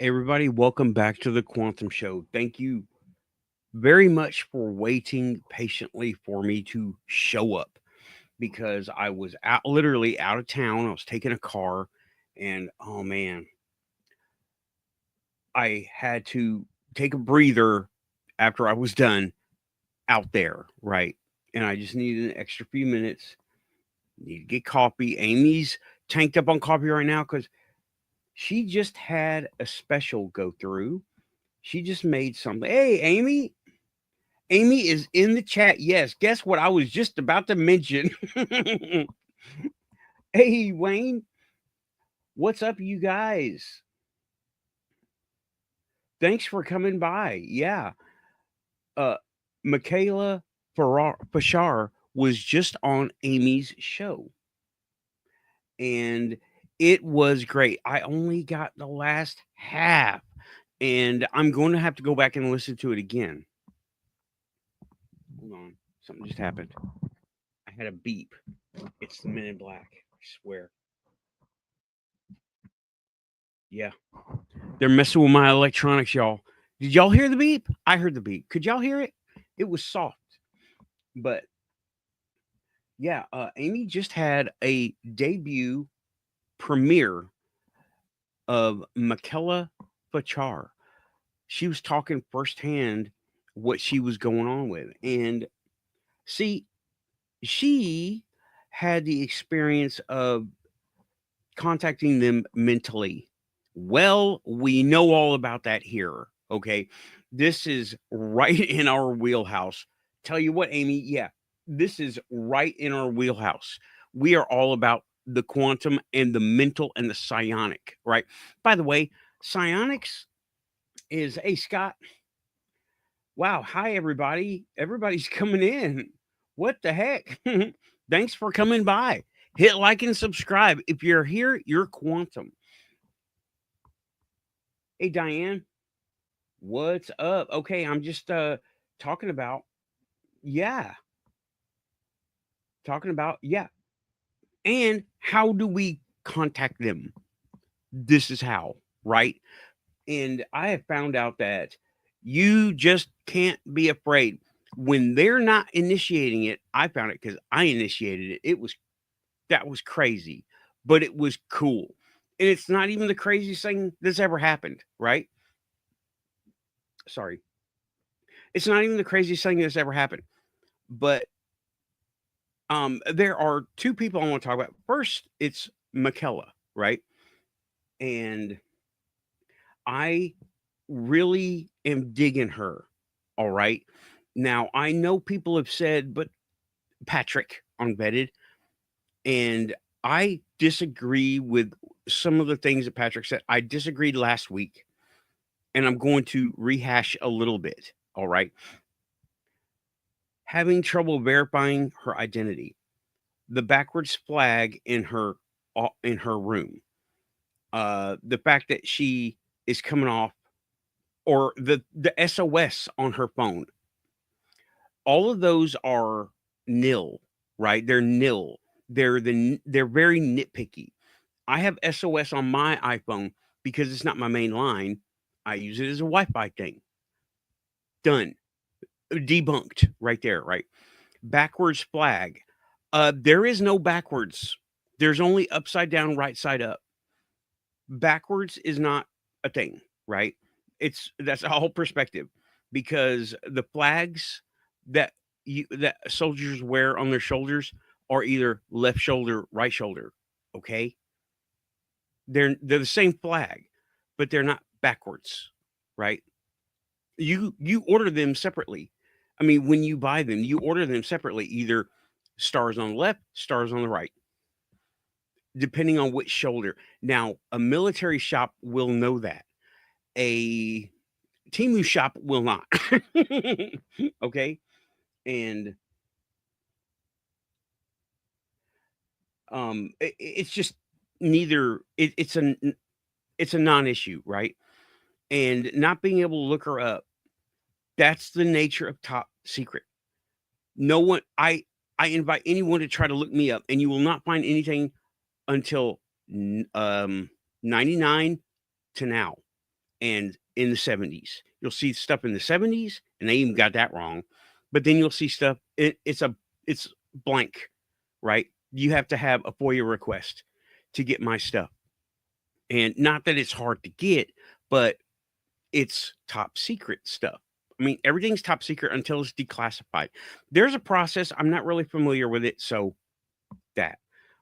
Everybody, welcome back to the Quantum Show. Thank you very much for waiting patiently for me to show up because I was literally out of town. I was taking a car, and oh man, I had to take a breather after I was done out there, right? And I just needed an extra few minutes. Need to get coffee. Amy's tanked up on coffee right now because she just had a special go through. She just made something. Hey, Amy, Amy is in the chat. Yes, guess what I was just about to mention? Hey, Wayne, what's up, you guys? Thanks for coming by. Yeah, uh, Michaela Fachar was just on Amy's show, and it was great. I only got the last half, and I'm going to have to go back and listen to it again. Hold on, something just happened. I had a beep. It's the Men in Black. I swear. Yeah. They're messing with my electronics, y'all. Did y'all hear the beep? I heard the beep. Could y'all hear it? It was soft. But yeah, Amy just had a debut premiere of Michaela Fachar. She was talking firsthand what she was going on with. And see, she had the experience of contacting them mentally. Well, we know all about that here. Okay. This is right in our wheelhouse. Tell you what, Amy, yeah, this is right in our wheelhouse. We are all about the quantum and the mental and the psionic, right? By the way, psionics is, hey, Scott, wow. Hi, everybody. Everybody's coming in. What the heck? Thanks for coming by. Hit like and subscribe. If you're here, you're quantum. Hey, Diane, what's up? Okay, I'm just talking about, yeah, talking about, yeah. And how do we contact them? This is how, right? And I have found out that you just can't be afraid when they're not initiating it. I found it because I initiated it. That was crazy, but it was cool. And it's not even the craziest thing that's ever happened, right? Sorry. It's not even the craziest thing that's ever happened. But there are two people I want to talk about. First, it's Michaela, right? And I really am digging her. All right. Now I know people have said, but Patrick unvetted, and I disagree with some of the things that Patrick said. I disagreed last week, and I'm going to rehash a little bit. All right. Having trouble verifying her identity, the backwards flag in her room, the fact that she is coming off, or the SOS on her phone, all of those are nil, right? They're nil. They're very nitpicky. I have SOS on my iPhone because it's not my main line. I use it as a Wi-Fi thing. Done. Debunked right there, right? Backwards flag. There is no backwards. There's only upside down, right side up. Backwards is not a thing, right? That's a whole perspective, because the flags that that soldiers wear on their shoulders are either left shoulder, right shoulder. Okay, they're the same flag, but they're not backwards, right? You order them separately. I mean, when you buy them, you order them separately. Either stars on the left, stars on the right, depending on which shoulder. Now, a military shop will know that. A Timu shop will not. Okay, and it's just neither. It's a non-issue, right? And not being able to look her up. That's the nature of top secret. No one. I invite anyone to try to look me up, and you will not find anything until 99 to now. and in the 70s. You'll see stuff in the 70s, and they even got that wrong. But then you'll see stuff. It's blank, right? You have to have a FOIA request to get my stuff, and not that it's hard to get, but it's top secret stuff. I mean, everything's top secret until it's declassified. There's a process. I'm not really familiar with it, so that,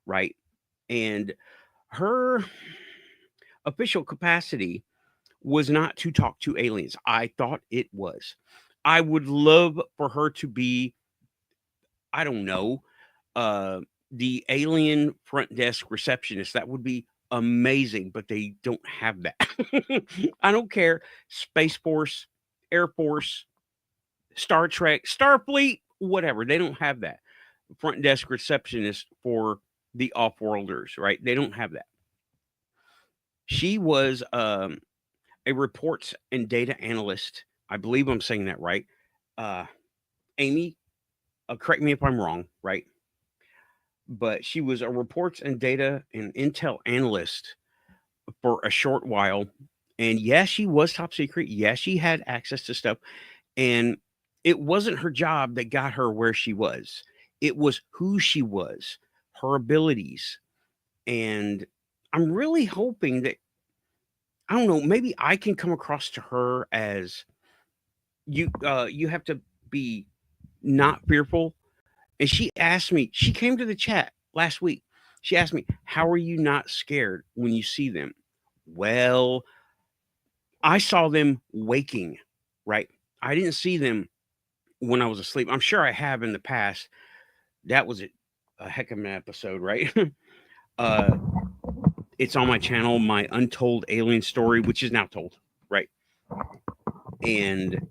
right? And her official capacity was not to talk to aliens. I thought it was. I would love for her to be, I don't know, the alien front desk receptionist. That would be amazing, but they don't have that. I don't care. Space Force, Air Force, Star Trek, Starfleet, whatever. They don't have that. Front desk receptionist for the off-worlders, right? They don't have that. She was a reports and data analyst. I believe I'm saying that right. Amy, correct me if I'm wrong, right? But she was a reports and data and intel analyst for a short while. And yes, she was top secret. Yes, she had access to stuff. And it wasn't her job that got her where she was. It was who she was, her abilities. And I'm really hoping that, I don't know, maybe I can come across to her as you have to be not fearful. And she asked me, she came to the chat last week. She asked me, how are you not scared when you see them? Well, I saw them waking, right? I didn't see them when I was asleep. I'm sure I have in the past. That was a heck of an episode, right? It's on my channel, my untold alien story, which is now told, right? And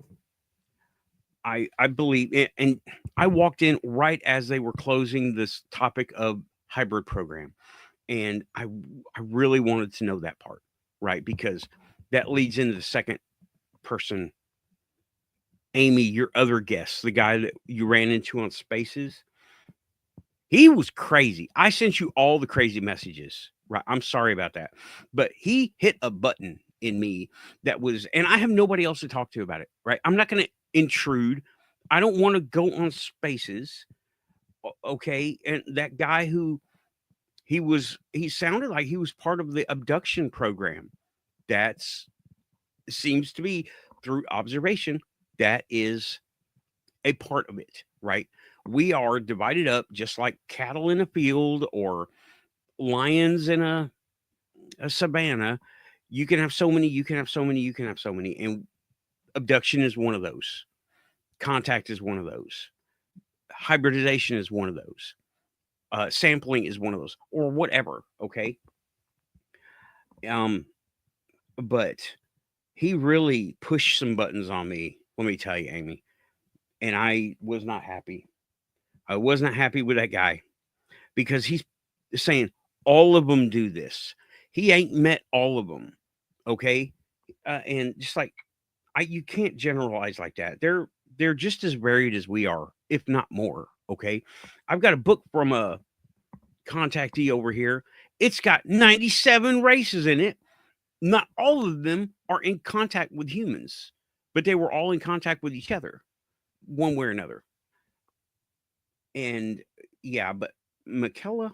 I believe it, and I walked in right as they were closing this topic of hybrid program, and I really wanted to know that part, right? Because that leads into the second person. Amy, your other guest, the guy that you ran into on Spaces, he was crazy. I sent you all the crazy messages, right? I'm sorry about that, but he hit a button in me that was, and I have nobody else to talk to about it, right? I'm not going to intrude. I don't want to go on Spaces. Okay. And that guy who he sounded like he was part of the abduction program. That's seems to be, through observation, that is a part of it, right? We are divided up just like cattle in a field or lions in a savanna. You can have so many, you can have so many, you can have so many. And abduction is one of those. Contact is one of those. Hybridization is one of those. Sampling is one of those, or whatever. Okay. But he really pushed some buttons on me. Let me tell you, Amy. And I was not happy. I was not happy with that guy because he's saying all of them do this. He ain't met all of them. Okay. And just like, you can't generalize like that. They're just as varied as we are, if not more. Okay. I've got a book from a contactee over here. It's got 97 races in it. Not all of them are in contact with humans, but they were all in contact with each other, one way or another. And yeah, but Michaela,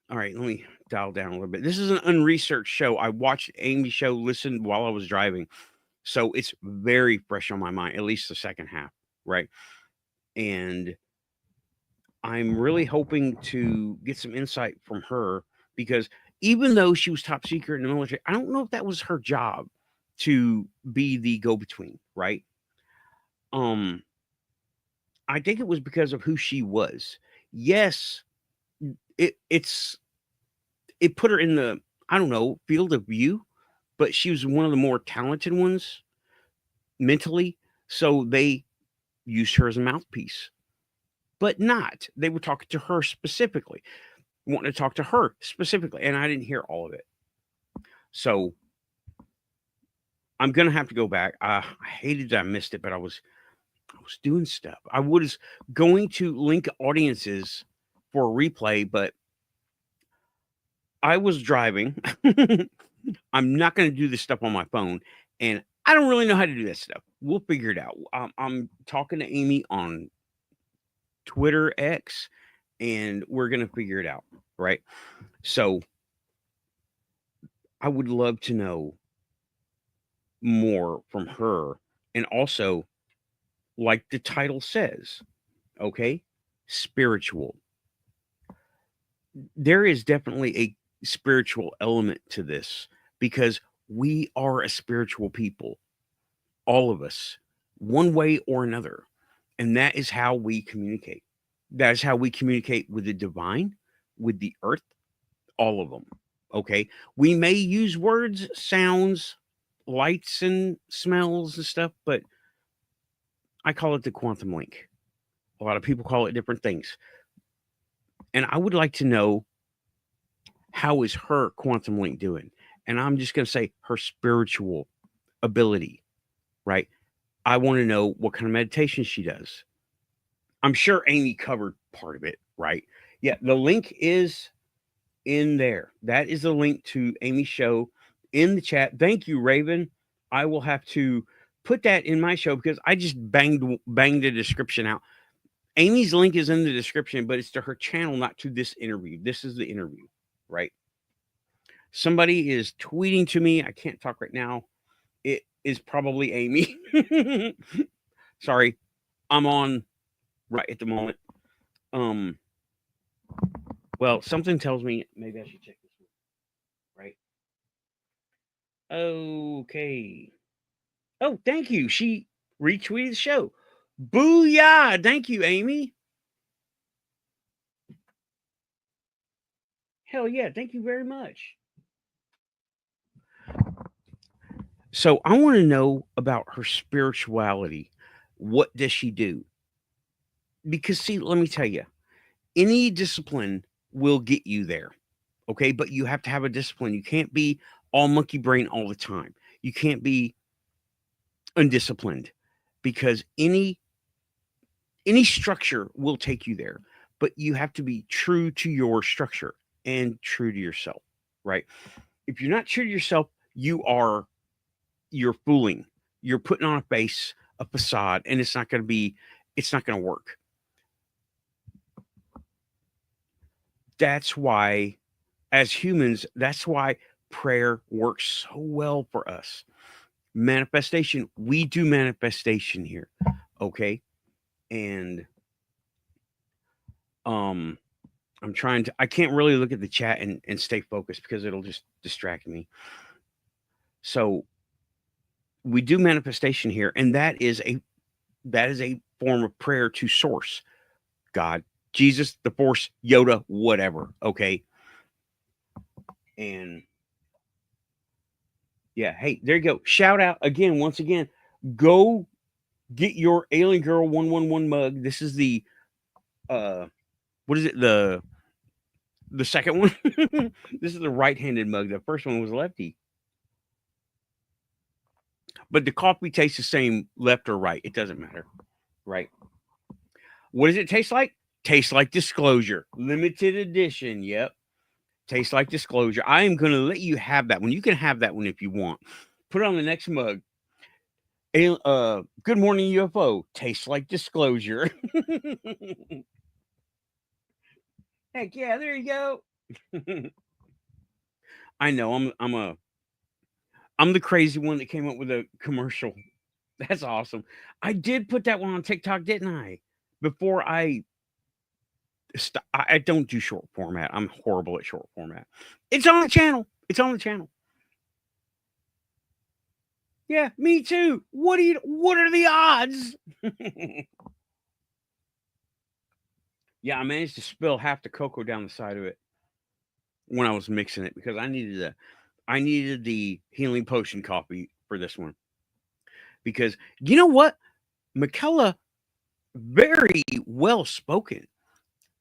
all right, let me dial down a little bit. This is an unresearched show. I watched Amy's show, listened while I was driving. So it's very fresh on my mind, at least the second half, right? And I'm really hoping to get some insight from her because even though she was top secret in the military, I don't know if that was her job to be the go-between, right? I think it was because of who she was. Yes, it put her in the, I don't know, field of view, but she was one of the more talented ones mentally. So they used her as a mouthpiece, but not. They were talking to her specifically, wanting to talk to her specifically. And I didn't hear all of it. So I'm going to have to go back. I hated that I missed it, but I was doing stuff. I was going to link audiences for a replay, but I was driving. I'm not going to do this stuff on my phone, and I don't really know how to do that stuff. We'll figure it out. I'm talking to Amy on Twitter X, and we're going to figure it out, right? So I would love to know more from her, and also, like the title says, okay, spiritual. There is definitely a spiritual element to this because we are a spiritual people, all of us, one way or another. And that is how we communicate. That is how we communicate with the divine, with the earth, all of them. Okay. We may use words, sounds, lights, and smells and stuff, but I call it the quantum link. A lot of people call it different things. And I would like to know, how is her quantum link doing? And I'm just going to say her spiritual ability, right? I want to know what kind of meditation she does. I'm sure Amy covered part of it, right? Yeah, the link is in there. That is a link to Amy's show in the chat. Thank you, Raven. I will have to put that in my show because I just banged the description out. Amy's link is in the description, but it's to her channel, not to this interview. This is the interview, right? Somebody is tweeting to me. I can't talk right now. It is probably Amy. Sorry, I'm on right at the moment. Well, something tells me maybe I should check this one. Right. Okay. Oh, thank you. She retweeted the show. Booyah! Thank you, Amy. Hell yeah! Thank you very much. So I want to know about her spirituality. What does she do? Because see, let me tell you, any discipline will get you there. Okay, but you have to have a discipline. You can't be all monkey brain all the time. You can't be undisciplined because any structure will take you there, but you have to be true to your structure and true to yourself, right? If you're not true to yourself, you're fooling. You're putting on a face, a facade, and it's not going to work. That's why, as humans, that's why prayer works so well for us. Manifestation, we do manifestation here, okay? And I can't really look at the chat and stay focused because it'll just distract me. So we do manifestation here, and that is a form of prayer to source, God, Jesus, the force, Yoda, whatever, okay? And yeah, hey, there you go. Shout out again, once again, go get your Alien Girl 111 mug. This is the what is it? The second one. This is the right-handed mug. The first one was lefty. But the coffee tastes the same left or right. It doesn't matter. Right. What does it taste like? Tastes like disclosure. Limited edition. Yep. Tastes like disclosure. I am going to let you have that one. You can have that one if you want. Put it on the next mug. Good morning, UFO. Tastes like disclosure. Heck yeah, there you go. I know I'm the crazy one that came up with a commercial. That's awesome. I did put that one on TikTok, didn't I? Before I don't do short format. I'm horrible at short format. It's on the channel. It's on the channel. Yeah, me too. What are the odds? Yeah, I managed to spill half the cocoa down the side of it when I was mixing it because I needed the healing potion coffee for this one. Because you know what? Michaela, very well spoken.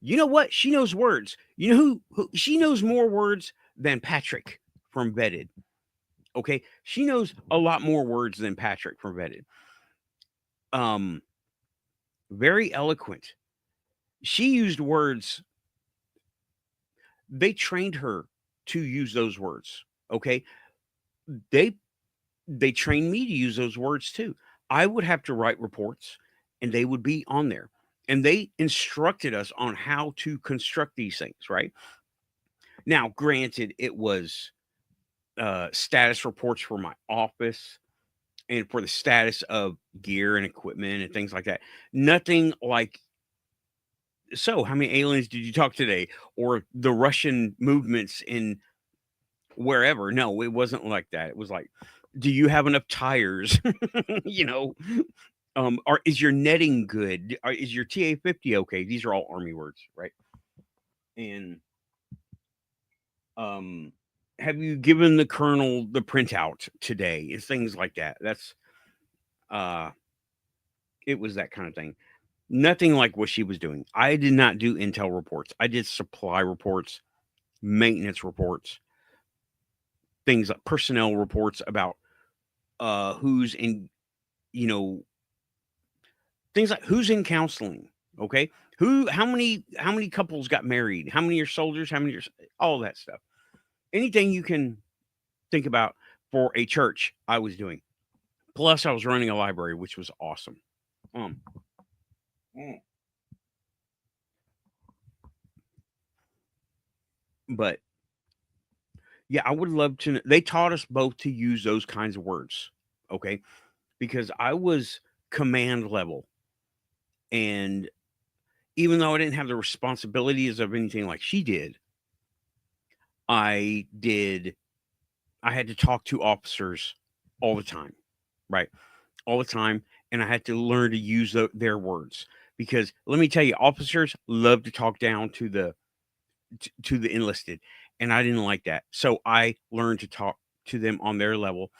You know what? She knows words. You know who she knows more words than Patrick from Vetted. Okay, she knows a lot more words than Patrick from Vetted. Um, very eloquent. She used words. They trained her to use those words. Okay. They they trained me to use those words too. I would have to write reports and they would be on there. And they instructed us on how to construct these things, right? Now, granted, it was status reports for my office and for the status of gear and equipment and things like that. Nothing like, so how many aliens did you talk today? Or the Russian movements in wherever. No, it wasn't like that. It was like, do you have enough tires? you know, or is your netting good? Is your TA-50 okay? These are all Army words, right? And um, have you given the colonel the printout today? And things like that. That's uh, it was that kind of thing. Nothing like what she was doing. I did not do intel reports. I did supply reports, maintenance reports, things like personnel reports about who's in, you know, things like who's in counseling, okay? How many couples got married? How many are soldiers? How many are all that stuff? Anything you can think about for a church, I was doing. Plus, I was running a library, which was awesome. Um, mm. But yeah, I would love to. They taught us both to use those kinds of words, okay? Because I was command level, and even though I didn't have the responsibilities of anything like she did, I did. I had to talk to officers all the time, right? All the time, and I had to learn to use their words because let me tell you, officers love to talk down to the enlisted, and I didn't like that. So I learned to talk to them on their level,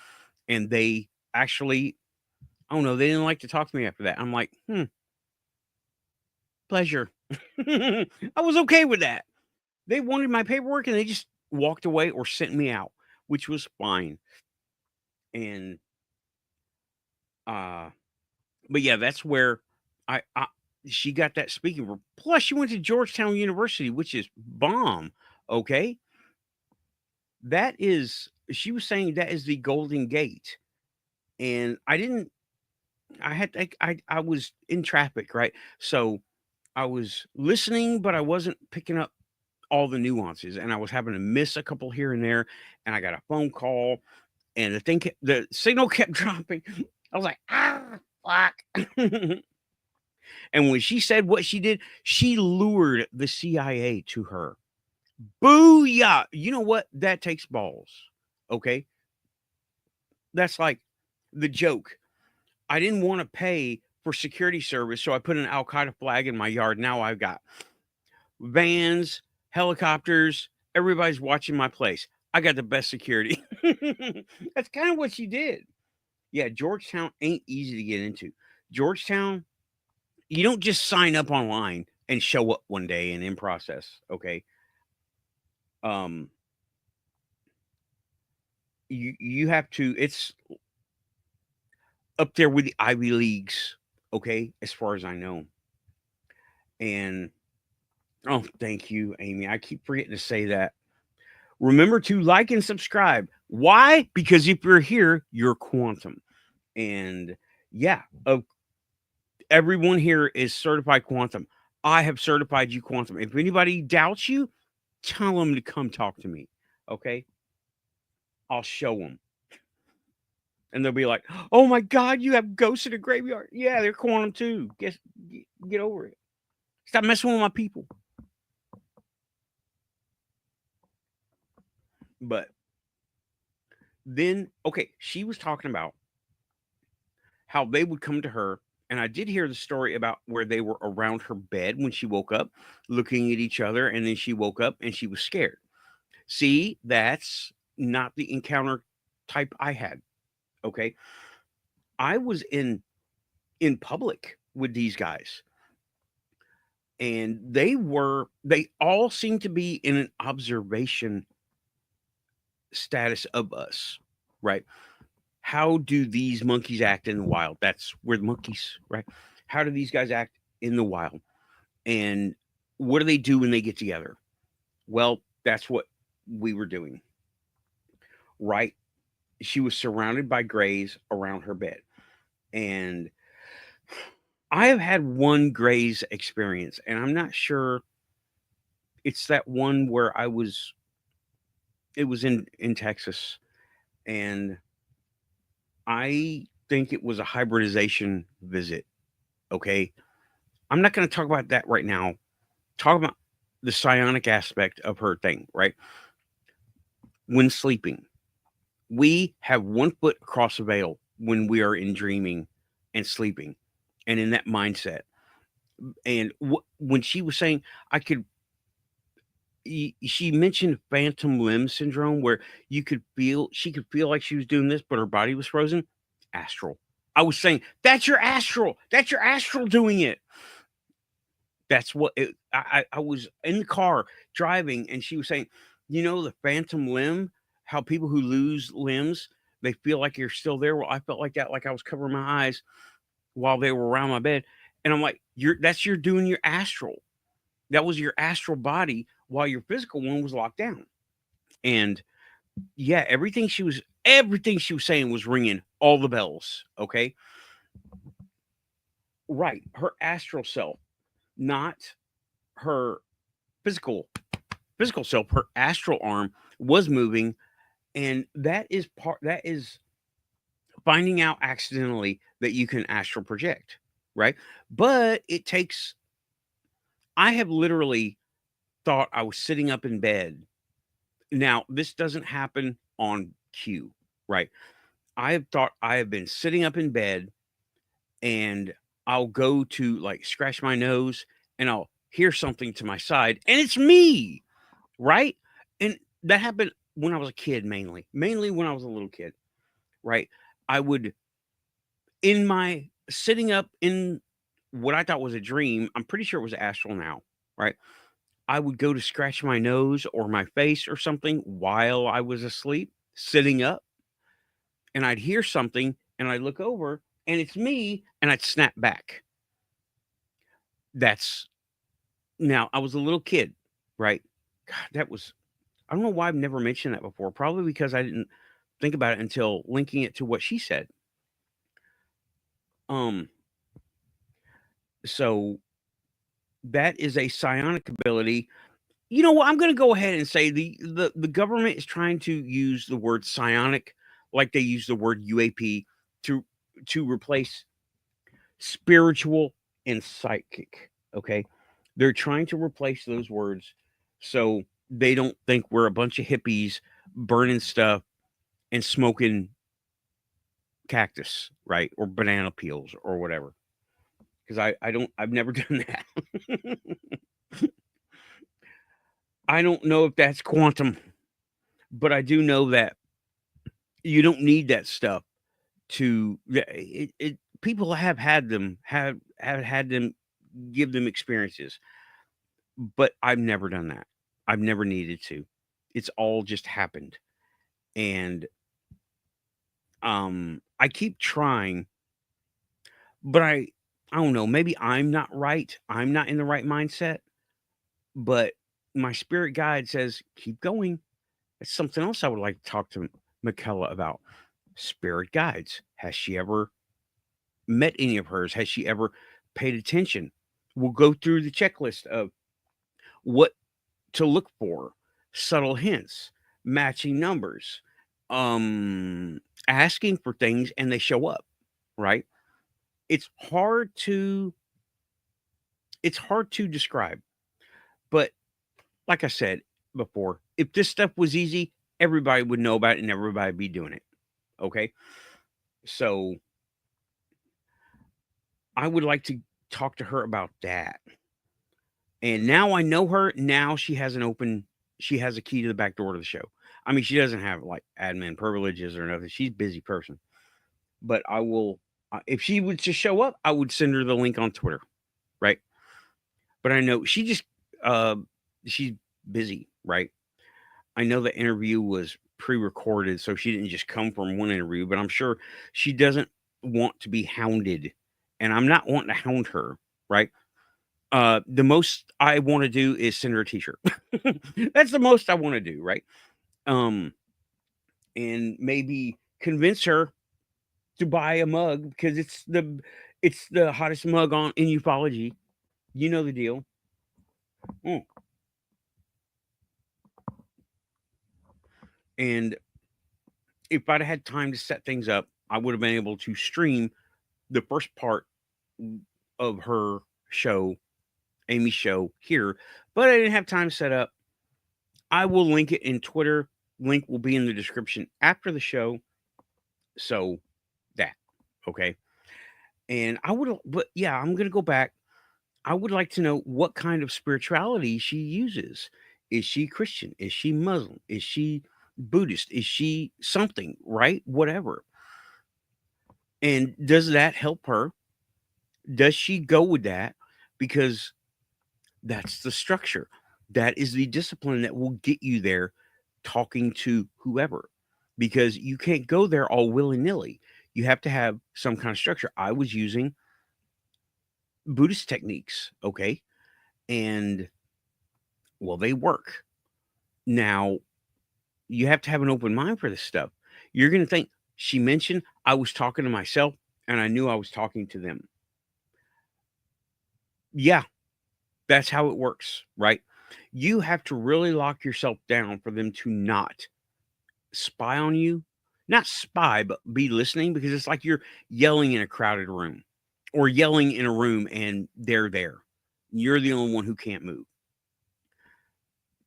and they actually, I don't know, they didn't like to talk to me after that. I'm like, pleasure. I was okay with that. They wanted my paperwork, and they just walked away or sent me out, which was fine. And uh but yeah, that's where I she got that speaking for. Plus, she went to Georgetown University, which is bomb. Okay, that is. She was saying that is the Golden Gate, and I didn't. I had I was in traffic, right? So I was listening, but I wasn't picking up all the nuances, and I was having to miss a couple here and there. And I got a phone call, and the signal kept dropping. I was like, fuck. And when she said what she did, she lured the CIA to her. Booyah! You know what? That takes balls. Okay. That's like the joke. I didn't want to pay for security service, so I put an Al Qaeda flag in my yard. Now I've got vans, helicopters, everybody's watching my place. I got the best security. That's kind of what she did. Yeah, Georgetown ain't easy to get into. Georgetown, you don't just sign up online and show up one day and in process, okay? Um, you have to. It's up there with the Ivy Leagues, okay, as far as I know. And oh, thank you, Amy. I keep forgetting to say that. Remember to like and subscribe. Why? Because if you're here, you're quantum. And yeah, everyone here is certified quantum. I have certified you quantum. If anybody doubts you, tell them to come talk to me. Okay. I'll show them. And they'll be like, oh my God, you have ghosts in a graveyard. Yeah, they're quantum too. Get over it. Stop messing with my people. But then, okay, she was talking about how they would come to her. And I did hear the story about where they were around her bed when she woke up, looking at each other. And then she woke up and she was scared. See, that's not the encounter type I had. Okay. I was in public with these guys, and they all seemed to be in an observation status of us, right? How do these monkeys act in the wild? That's where the monkeys, right? How do these guys act in the wild? And what do they do when they get together? Well, that's what we were doing, right? She was surrounded by grays around her bed. And I have had one grays experience, and I'm not sure it's that one where it was in Texas, and I think it was a hybridization visit. Okay. I'm not going to talk about that right now. Talk about the psionic aspect of her thing, right? When sleeping, we have one foot across the veil when we are in dreaming and sleeping and in that mindset. And when she was saying, I could, she mentioned phantom limb syndrome where she could feel like she was doing this, but her body was frozen. Astral. I was saying, that's your astral. That's your astral doing it. That's what I was in the car driving, and she was saying, the phantom limb, how people who lose limbs, they feel like you're still there. Well, I felt like that, like I was covering my eyes while they were around my bed. And I'm like, you're doing your astral. That was your astral body while your physical one was locked down. And yeah, everything she was saying was ringing all the bells. Okay. Right. Her astral self, not her physical physical self, her astral arm was moving. And that is finding out accidentally that you can astral project, right? But I have literally thought I was sitting up in bed. Now, this doesn't happen on cue, right? I have thought I have been sitting up in bed, and I'll go to like scratch my nose, and I'll hear something to my side, and it's me, right? And that happened when I was a kid, mainly when I was a little kid, right? I would, in my sitting up in what I thought was a dream, I'm pretty sure it was astral now, right? I would go to scratch my nose or my face or something while I was asleep, sitting up, and I'd hear something, and I'd look over, and it's me, and I'd snap back. That's Now I was a little kid, right? God, I don't know why I've never mentioned that before. Probably because I didn't think about it until linking it to what she said. Um, so that is a psionic ability. You know what? I'm going to go ahead and say the government is trying to use the word psionic like they use the word UAP to replace spiritual and psychic. Okay, they're trying to replace those words so they don't think we're a bunch of hippies burning stuff and smoking cactus, right, or banana peels or whatever. Because I've never done that. I don't know if that's quantum, but I do know that you don't need that stuff people have had them give them experiences, but I've never done that. I've never needed to. It's all just happened. And I keep trying, but I don't know, maybe I'm not right. I'm not in the right mindset, but my spirit guide says keep going. It's something else I would like to talk to Michaela about. Spirit guides. Has she ever met any of hers? Has she ever paid attention? We'll go through the checklist of what to look for, subtle hints, matching numbers, asking for things and they show up, right? It's hard to describe. But like I said before, if this stuff was easy, everybody would know about it and everybody would be doing it. Okay? So I would like to talk to her about that. And now I know her. Now she has a key to the back door to the show. I mean, she doesn't have like admin privileges or nothing. She's a busy person. But I will, if she would just show up, I would send her the link on Twitter. Right. But I know uh, she's busy. Right. I know the interview was pre recorded. So she didn't just come from one interview, but I'm sure she doesn't want to be hounded. And I'm not wanting to hound her. Right. The most I want to do is send her a t-shirt. That's the most I want to do, right? Um, and maybe convince her to buy a mug because it's the hottest mug on in ufology. You know the deal. Mm. And if I'd had time to set things up, I would have been able to stream the first part of her show, Amy's show here, but I didn't have time set up. I will link it in Twitter. Link will be in the description after the show. So that, okay. And but yeah, I'm going to go back. I would like to know what kind of spirituality she uses. Is she Christian? Is she Muslim? Is she Buddhist? Is she something, right? Whatever. And does that help her? Does she go with that? Because that's the structure. That is the discipline that will get you there talking to whoever. Because you can't go there all willy nilly. You have to have some kind of structure. I was using Buddhist techniques, okay? And well, they work. Now, you have to have an open mind for this stuff. You're going to think, she mentioned I was talking to myself and I knew I was talking to them. Yeah, that's how it works, right? You have to really lock yourself down for them to not spy on you. Not spy, but be listening because it's like you're yelling in a crowded room or yelling in a room and they're there. You're the only one who can't move.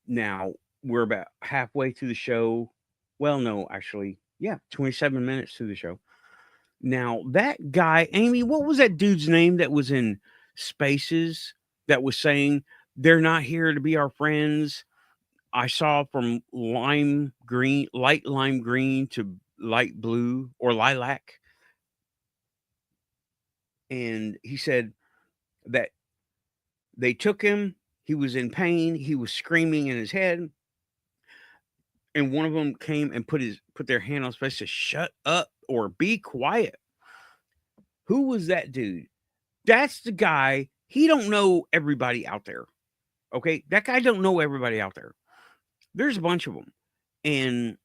Now, we're about halfway through the show. Well, no, actually, yeah, 27 minutes through the show. Now, that guy, Amy, what was that dude's name that was in Spaces that was saying they're not here to be our friends? I saw from lime green, light lime green to light blue or lilac. And he said that they took him. He was in pain. He was screaming in his head. And one of them came and put their hand on his face to shut up or be quiet. Who was that dude? That's the guy. He don't know everybody out there. Okay, that guy don't know everybody out there. There's a bunch of them, and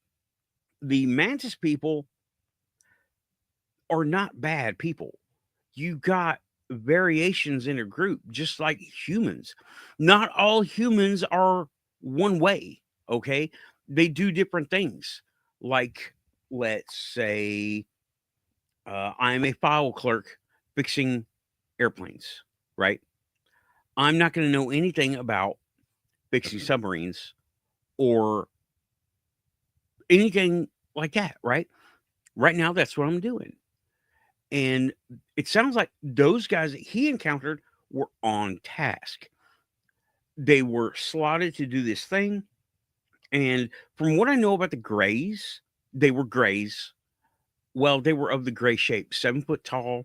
the mantis people are not bad people. You got variations in a group, just like humans. Not all humans are one way. Okay, they do different things. Like, let's say, I'm a file clerk fixing airplanes, right? I'm not going to know anything about fixing submarines or anything like that, right? Right now, that's what I'm doing. And it sounds like those guys that he encountered were on task. They were slotted to do this thing. And from what I know about the grays, they were grays. Well, they were of the gray shape, 7 foot tall,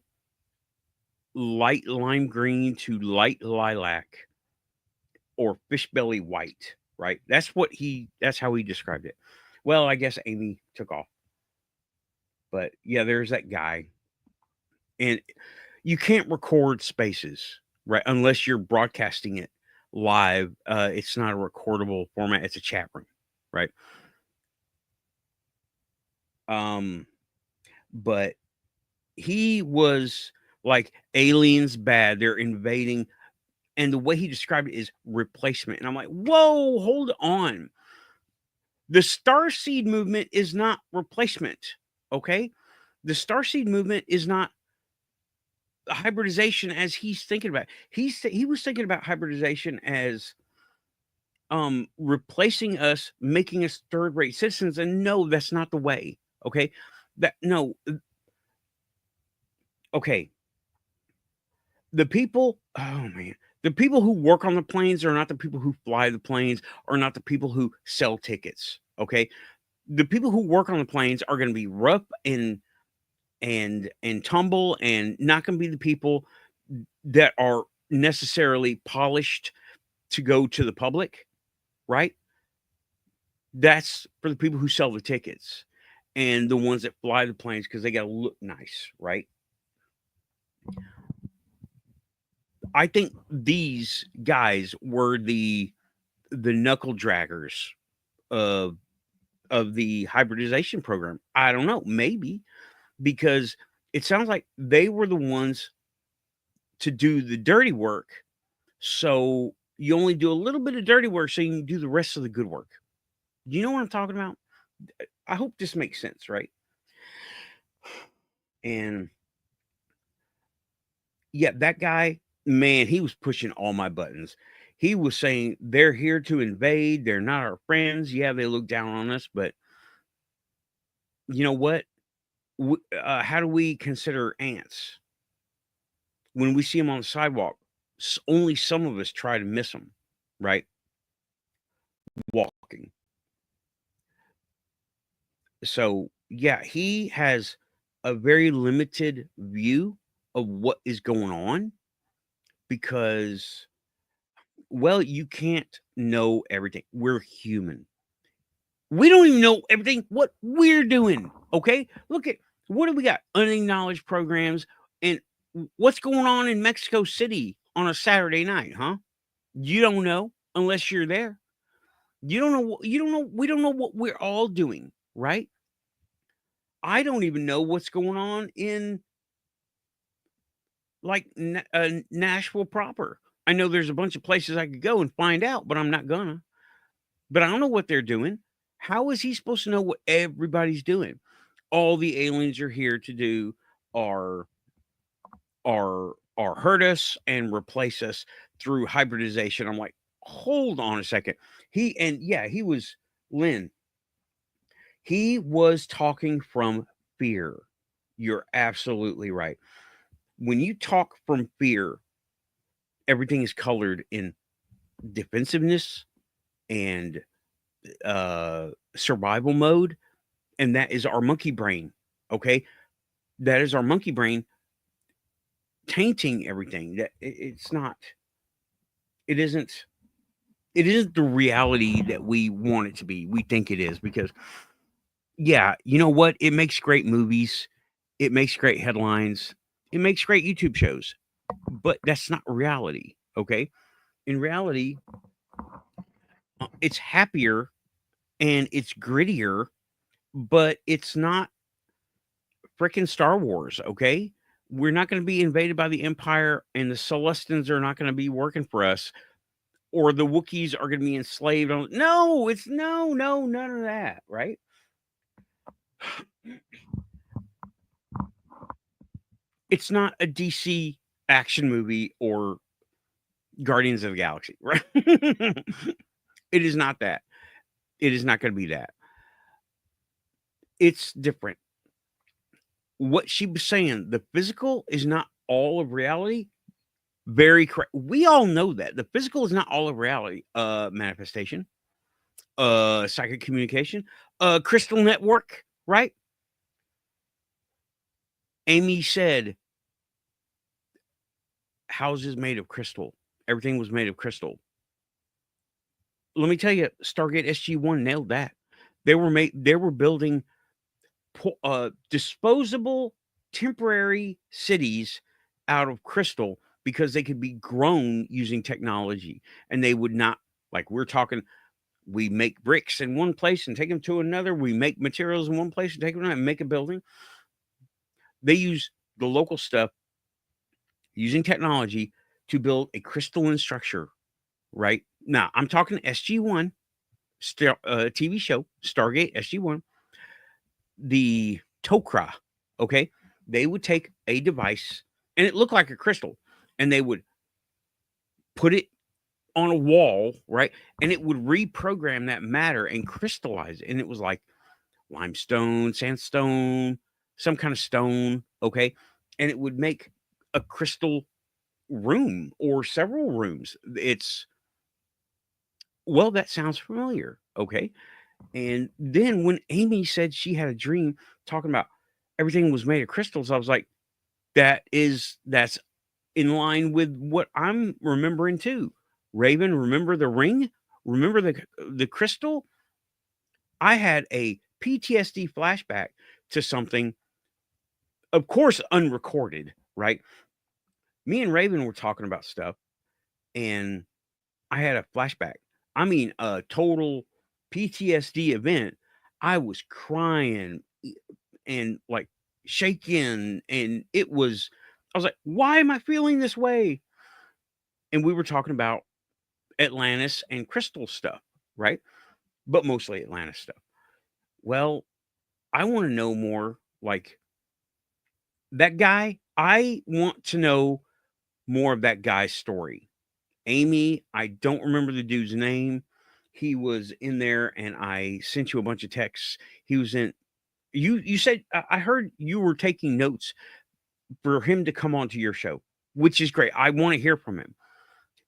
light lime green to light lilac or fish belly white, right? That's how he described it. Well, I guess Amy took off. But yeah, there's that guy. And you can't record spaces, right? Unless you're broadcasting it live. It's not a recordable format, it's a chat room, right? Um, but he was like aliens bad, they're invading. And the way he described it is replacement. And I'm like, whoa, hold on. The Starseed movement is not replacement. Okay. The Starseed movement is not hybridization as he's thinking about. He was thinking about hybridization as replacing us, making us third rate citizens. And no, that's not the way. Okay. That no, okay. The people, oh man, the people who work on the planes are not the people who fly the planes, are not the people who sell tickets. Okay. The people who work on the planes are going to be rough and tumble and not going to be the people that are necessarily polished to go to the public, right? That's for the people who sell the tickets and the ones that fly the planes because they got to look nice, right? I think these guys were the the knuckle draggers of the hybridization program. I don't know, maybe, because it sounds like they were the ones to do the dirty work. So you only do a little bit of dirty work so you can do the rest of the good work. You know what I'm talking about? I hope this makes sense, right? And yeah, that guy, man, he was pushing all my buttons. He was saying they're here to invade. They're not our friends. Yeah, they look down on us, but you know what? How do we consider ants when we see them on the sidewalk? Only some of us try to miss them, right? Walking. So yeah, he has a very limited view of what is going on because, well, you can't know everything. We're human. We don't even know everything what we're doing. Okay, look at what do we got? Unacknowledged programs and what's going on in Mexico City on a Saturday night, huh? You don't know unless you're there. You don't know. You don't know. We don't know what we're all doing, right? I don't even know what's going on in like Nashville proper. I know there's a bunch of places I could go and find out, but I'm not gonna. But I don't know what they're doing. How is he supposed to know what everybody's doing? All the aliens are here to do are hurt us and replace us through hybridization. I'm like, hold on a second. He was Lynn. He was talking from fear. You're absolutely right. When you talk from fear, everything is colored in defensiveness and survival mode, and that is our monkey brain. Okay, that is our monkey brain tainting everything. That it's not. It isn't. It isn't the reality that we want it to be. We think it is because, yeah, you know what? It makes great movies. It makes great headlines. It makes great YouTube shows, but that's not reality. Okay, in reality, it's happier and it's grittier, but it's not freaking Star Wars, okay? We're not going to be invaded by the Empire, and the Celestians are not going to be working for us, or the Wookiees are going to be enslaved. No, it's no, none of that, right? It's not a DC action movie or Guardians of the Galaxy, right? It is not that. It is not going to be that. It's different. What she was saying, the physical is not all of reality. Very correct. We all know that the physical is not all of reality. Manifestation, psychic communication, crystal network, right? Amy said houses made of crystal. Everything was made of crystal. Let me tell you, Stargate SG-1 nailed that. They were building disposable temporary cities out of crystal because they could be grown using technology, and they would not, like we're talking, we make bricks in one place and take them to another. We make materials in one place and take them and make a building. They use the local stuff using technology to build a crystalline structure. Right now, I'm talking SG-1 TV show Stargate SG-1. The Tok'ra, okay, they would take a device and it looked like a crystal, and they would put it on a wall, right, and it would reprogram that matter and crystallize it, and it was like limestone, sandstone, some kind of stone, okay, and it would make a crystal room or several rooms. It's well, that sounds familiar, okay. And then when Amy said she had a dream talking about everything was made of crystals, I was like, that's in line with what I'm remembering too. Raven, remember the ring? Remember the crystal? I had a PTSD flashback to something, of course, unrecorded, right? Me and Raven were talking about stuff, and I had a flashback. I mean, a total PTSD event. I was crying and like shaking, and I was like, why am I feeling this way? And we were talking about Atlantis and crystal stuff, right? But mostly Atlantis stuff. Well, I want to know more. Like that guy, I want to know more of that guy's story. Amy, I don't remember the dude's name. He was in there, and I sent you a bunch of texts. He was in. You said I heard you were taking notes for him to come onto your show, which is great. I want to hear from him.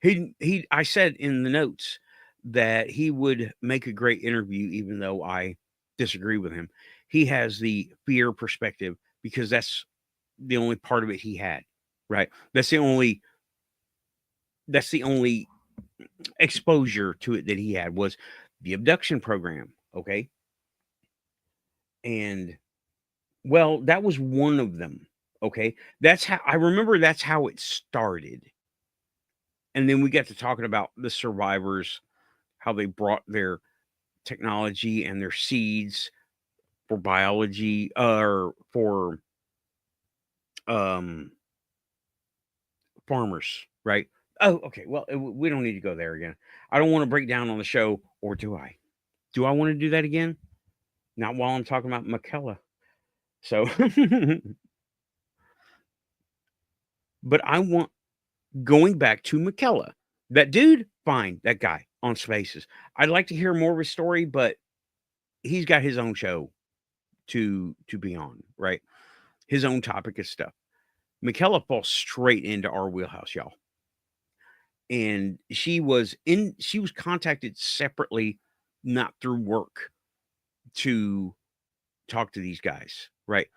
He. I said in the notes that he would make a great interview, even though I disagree with him. He has the fear perspective because that's the only part of it he had. Right. That's the only exposure to it that he had was the abduction program. Okay. And well, that was one of them. Okay. That's how I remember that's how it started. And then we got to talking about the survivors, how they brought their technology and their seeds for biology or for um farmers, right? Oh, okay. Well, we don't need to go there again. I don't want to break down on the show, or do I? Do I want to do that again? Not while I'm talking about Michaela. So, but I want going back to Michaela. That dude, fine. That guy on Spaces. I'd like to hear more of his story, but he's got his own show to be on, right? His own topic of stuff. Michaela falls straight into our wheelhouse, y'all. And she was contacted separately, not through work, to talk to these guys, right?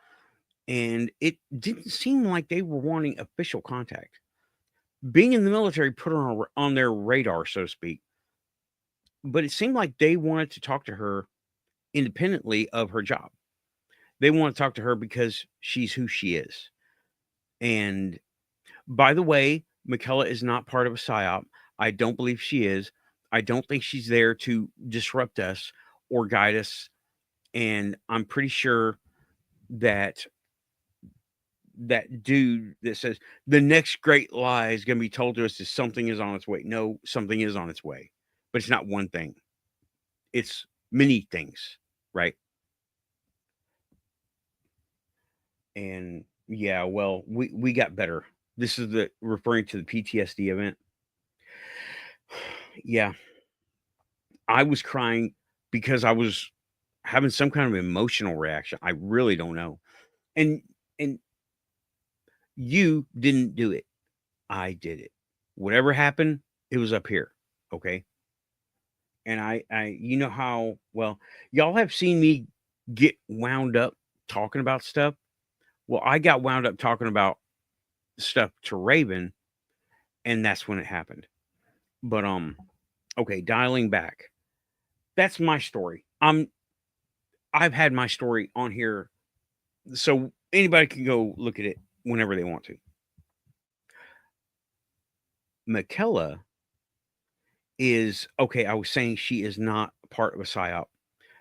And it didn't seem like they were wanting official contact. Being in the military put her on their radar, so to speak. But it seemed like they wanted to talk to her independently of her job. They want to talk to her because she's who she is. And by the way, Michaela is not part of a psyop. I don't believe she is. I don't think she's there to disrupt us or guide us. And I'm pretty sure that that dude that says the next great lie is going to be told to us is something is on its way. No, something is on its way, but it's not one thing. It's many things, right? And yeah, well, we got better. This is the referring to the PTSD event. Yeah, I was crying because I was having some kind of emotional reaction. I really don't know. And and you didn't do it. I did it. Whatever happened, it was up here. Okay. And you know how well y'all have seen me get wound up talking about stuff. Well, I got wound up talking about stuff to Raven, and that's when it happened. But okay, dialing back. That's my story. I've had my story on here, so anybody can go look at it whenever they want to. Michaela is okay. I was saying she is not part of a psyop.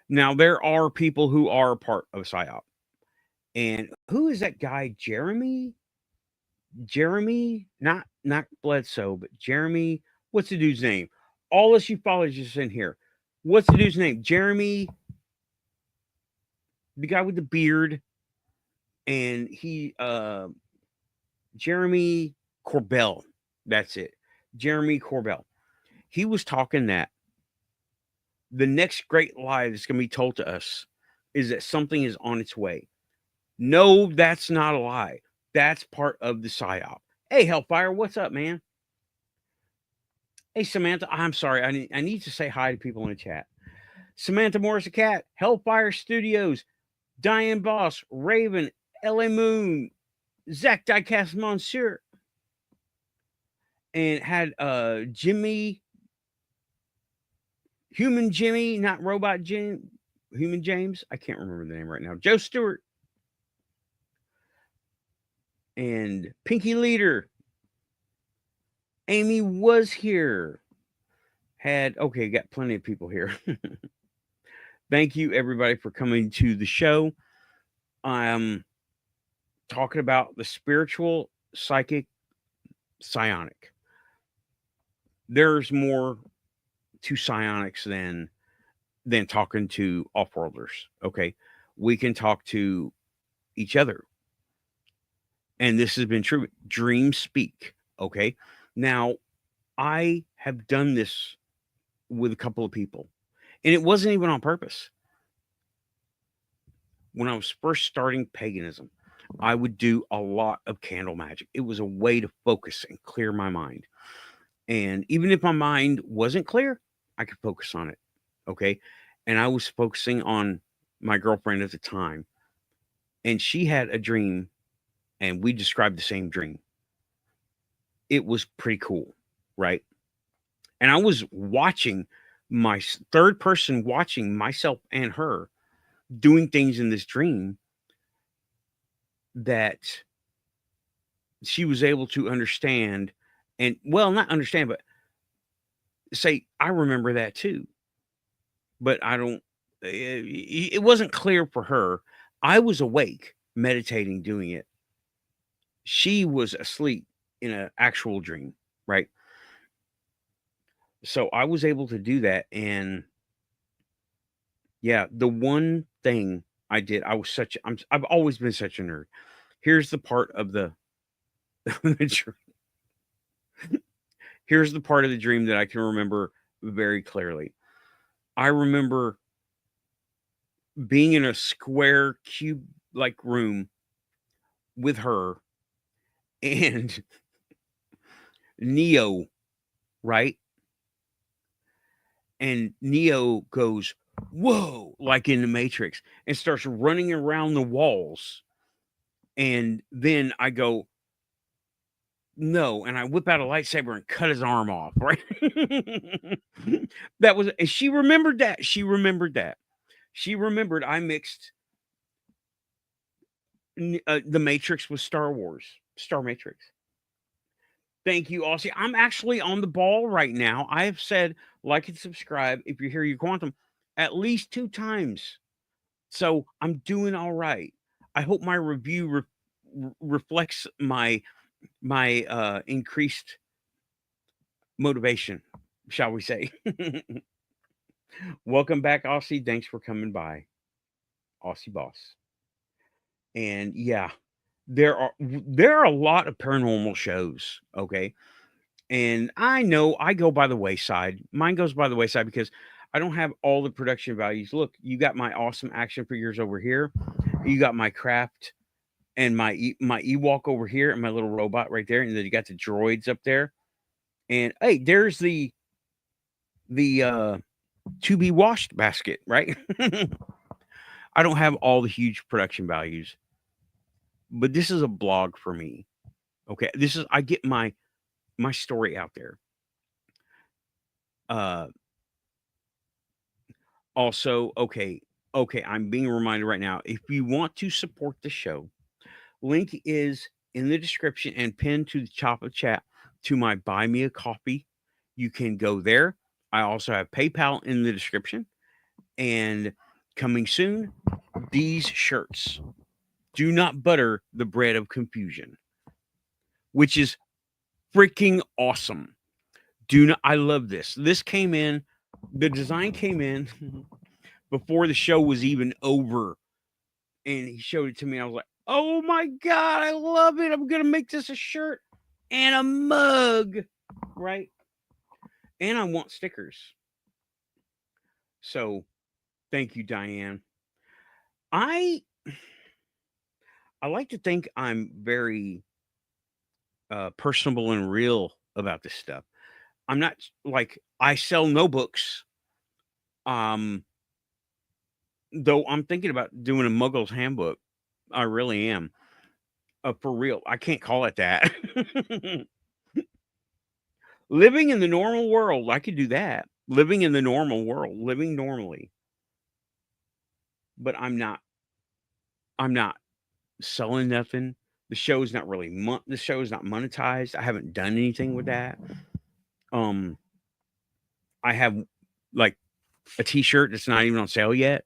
Now there are people who are part of a psyop, and who is that guy? Jeremy, not Bledsoe, but Jeremy. What's the dude's name? All us ufologists in here. What's the dude's name? Jeremy, the guy with the beard, and Jeremy Corbell. That's it. Jeremy Corbell. He was talking that the next great lie that's going to be told to us is that something is on its way. No, that's not a lie. That's part of the psyop. Hey, Hellfire, what's up, man? Hey, Samantha, I'm sorry. I need to say hi to people in the chat. Samantha Morris, a cat, Hellfire Studios, Diane Boss, Raven, LA Moon, Zach Diecast Monsieur, and had Jimmy, Human Jimmy, not Robot Jim, Human James. I can't remember the name right now. Joe Stewart and Pinky Leader. Amy was here. got plenty of people here. Thank you, everybody, for coming to the show. I'm talking about the spiritual, psychic, psionic. There's more to psionics than talking to off-worlders. Okay, we can talk to each other, and this has been true. Dreams speak. Okay, now I have done this with a couple of people, and it wasn't even on purpose. When I was first starting paganism, I would do a lot of candle magic. It was a way to focus and clear my mind. And even if my mind wasn't clear, I could focus on it. Okay. And I was focusing on my girlfriend at the time, and she had a dream, and we described the same dream. It was pretty cool. Right. And I was watching my third person, watching myself and her doing things in this dream that she was able to understand, and well, not understand, but say, I remember that too. But I don't, it wasn't clear for her. I was awake, meditating, doing it. She was asleep in an actual dream, right? So I was able to do that. And yeah, the one thing I did, I've always been such a nerd. Here's the part of the, here's the part of the dream that I can remember very clearly. I remember being in a square cube like room with her and Neo, right? And Neo goes, "Whoa," like in the Matrix, and starts running around the walls. And then I go, "No," and I whip out a lightsaber and cut his arm off, right? That was, and she remembered that. She remembered that. She remembered I mixed the Matrix with Star Wars, Star Matrix. Thank you, Aussie. I'm actually on the ball right now. I have said like and subscribe if you're here, you quantum, at least 2 times. So I'm doing all right. I hope my review reflects my increased motivation, shall we say. Welcome back, Aussie. Thanks for coming by, Aussie boss. And yeah, there are a lot of paranormal shows, okay? And I know I go by the wayside. Mine goes by the wayside because I don't have all the production values. Look, you got my awesome action figures over here. You got my craft and my Ewok over here, and my little robot right there, and then you got the droids up there. And hey, there's the to be washed basket, right? I don't have all the huge production values, but this is a blog for me. Okay, this is, I get my story out there. Uh Also, okay, I'm being reminded right now. If you want to support the show, link is in the description and pinned to the top of chat to my Buy Me a Coffee. You can go there. I also have PayPal in the description. And coming soon, these shirts. Do not butter the bread of confusion, which is freaking awesome. Do not, I love this. This came in, the design came in before the show was even over. And he showed it to me. I was like, oh my God, I love it. I'm going to make this a shirt and a mug, right? And I want stickers. So thank you, Diane. I like to think I'm very personable and real about this stuff. I'm not like, I sell no books. Though I'm thinking about doing a Muggle's Handbook. I really am. For real. I can't call it that. Living in the normal world, I could do that. Living in the normal world, living normally. But I'm not selling nothing. The show's not really the show is not monetized. I haven't done anything with that. I have like a t-shirt that's not even on sale yet.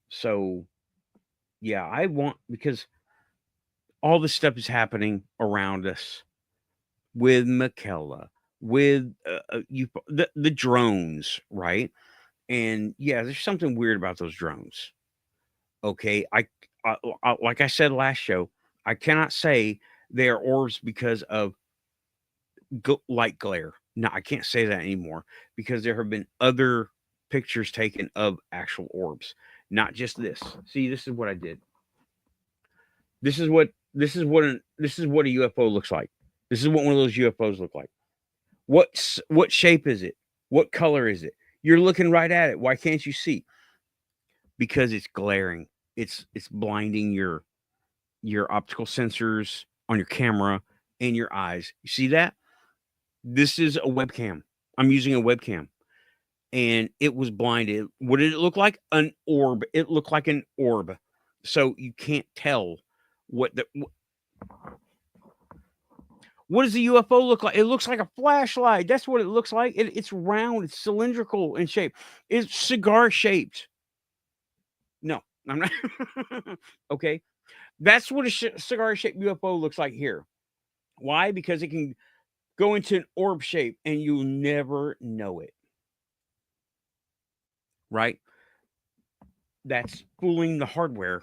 So yeah, I want, because all this stuff is happening around us with Michaela, with the drones, right? And yeah, there's something weird about those drones. Okay, like I said last show, I cannot say they are orbs because of light glare. No, I can't say that anymore, because there have been other pictures taken of actual orbs, not just this. See, this is what I did. This is what a UFO looks like. This is what one of those UFOs look like. What shape is it? What color is it? You're looking right at it. Why can't you see? Because it's glaring. It's blinding your optical sensors on your camera and your eyes. You see that? This is a webcam. I'm using a webcam. And it was blinded. What did it look like? An orb. It looked like an orb. So you can't tell what does a UFO look like? It looks like a flashlight. That's what it looks like. It's round. It's cylindrical in shape. It's cigar shaped. No, I'm not. Okay. That's what a cigar shaped UFO looks like here. Why? Because it can go into an orb shape and you'll never know it. Right? That's fooling the hardware.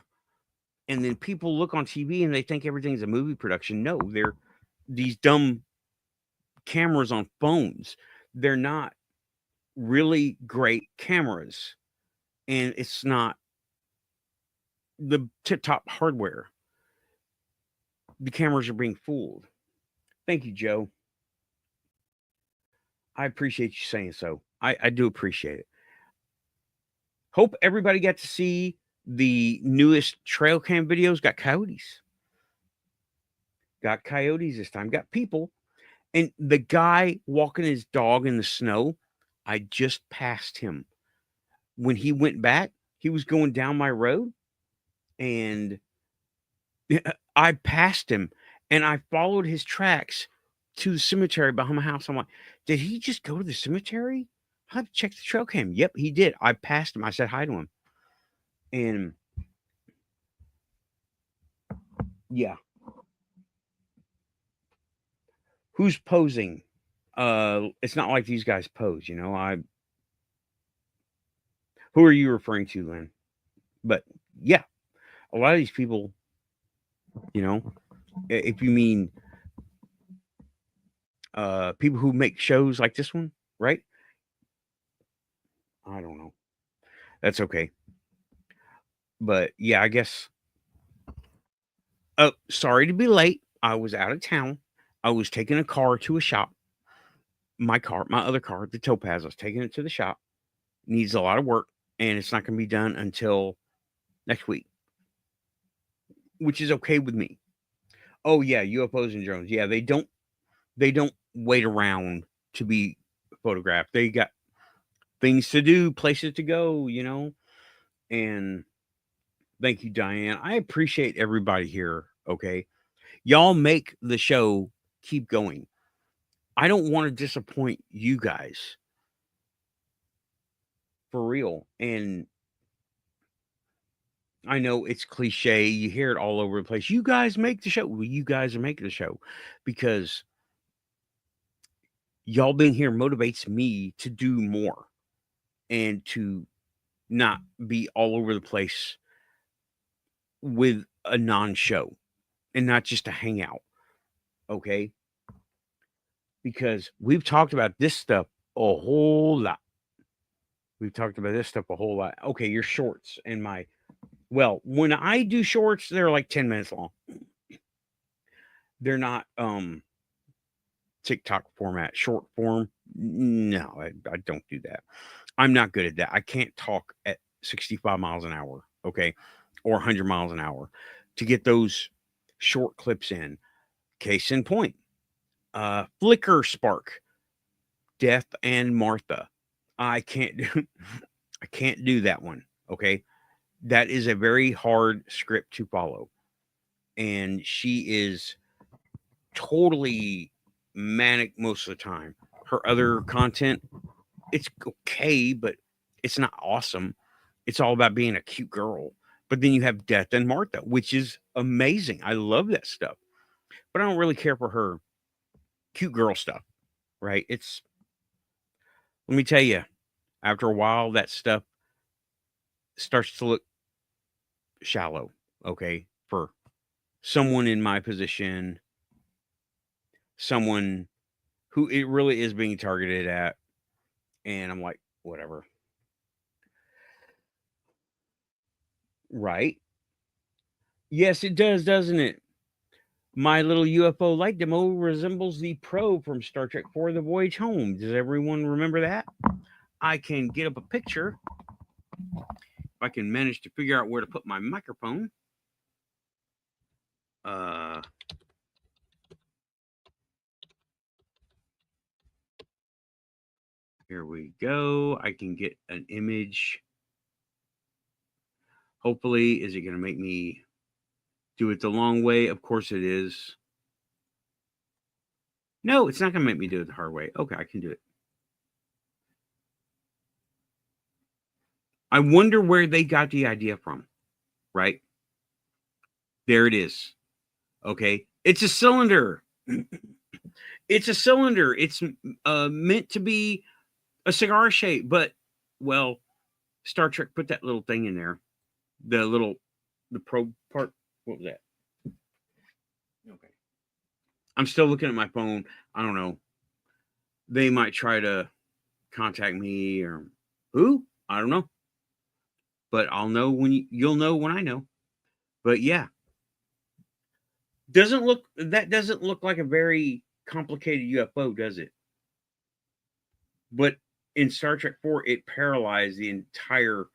And then people look on TV and they think everything's a movie production. No, they're these dumb cameras on phones. They're not really great cameras. And it's not the tip-top hardware. The cameras are being fooled. Thank you, Joe. I appreciate you saying so. I do appreciate it. Hope everybody got to see the newest trail cam videos. Got coyotes. Got coyotes this time. Got people. And the guy walking his dog in the snow, I just passed him. When he went back, he was going down my road, and I passed him, and I followed his tracks to the cemetery behind my house. I'm like, did he just go to the cemetery? I have to check the trail cam. Yep, he did. I passed him. I said hi to him. And yeah. Who's posing? It's not like these guys pose, you know. Who are you referring to, Lynn? But yeah, a lot of these people, you know, if you mean people who make shows like this one, right? I don't know. That's okay. But yeah, I guess. Oh, sorry to be late. I was out of town. I was taking a car to a shop. My other car, the Topaz, I was taking it to the shop. Needs a lot of work, and it's not going to be done until next week, which is okay with me. Oh yeah, UFOs and drones. Yeah, they don't wait around to be photographed. They got things to do, places to go, you know. And thank you, Diane. I appreciate everybody here. Okay, y'all make the show keep going. I don't want to disappoint you guys, for real. And I know it's cliche. You hear it all over the place. You guys make the show. Well, you guys are making the show because y'all being here motivates me to do more and to not be all over the place with a non-show and not just a hangout. Okay? Because we've talked about this stuff a whole lot. We've talked about this stuff a whole lot. Okay, your shorts and well, when I do shorts, they're like 10 minutes long. They're not TikTok format, short form. No, I don't do that. I'm not good at that. I can't talk at 65 miles an hour, okay, or 100 miles an hour to get those short clips in. Case in point, Flicker Spark, Death and Martha. I can't do that one, okay? That is a very hard script to follow. And she is totally manic most of the time. her other content, it's okay, but it's not awesome. It's all about being a cute girl. But then you have Death and Martha, which is amazing. I love that stuff. But I don't really care for her cute girl stuff, right? It's, let me tell you, after a while, that stuff starts to look shallow, okay? For someone in my position, someone who it really is being targeted at. And I'm like, whatever. Right? Yes, it does, doesn't it? My little UFO light demo resembles the probe from Star Trek IV: The Voyage Home. Does everyone remember that? I can get up a picture if I can manage to figure out where to put my microphone. Here we go. I can get an image. Hopefully, is it going to make me do it the long way? Of course it is. No, it's not going to make me do it the hard way. Okay, I can do it. I wonder where they got the idea from, right? There it is. Okay. It's a cylinder. It's a cylinder. It's meant to be a cigar shape, but, well, Star Trek put that little thing in there. The probe part. What was that? Okay. I'm still looking at my phone. I don't know. They might try to contact me or who? I don't know. But I'll know when you'll know when I know. But yeah. That doesn't look like a very complicated UFO, does it? But in Star Trek 4, it paralyzed the entire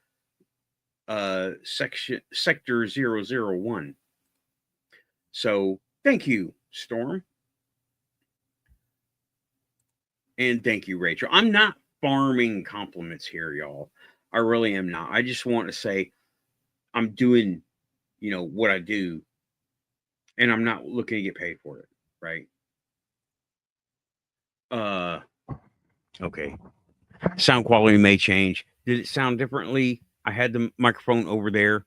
sector 001. So thank you, Storm. And thank you, Rachel. I'm not farming compliments here, y'all. I really am not. I just want to say I'm doing, what I do, and I'm not looking to get paid for it, right? Okay. Sound quality may change. Did it sound differently? I had the microphone over there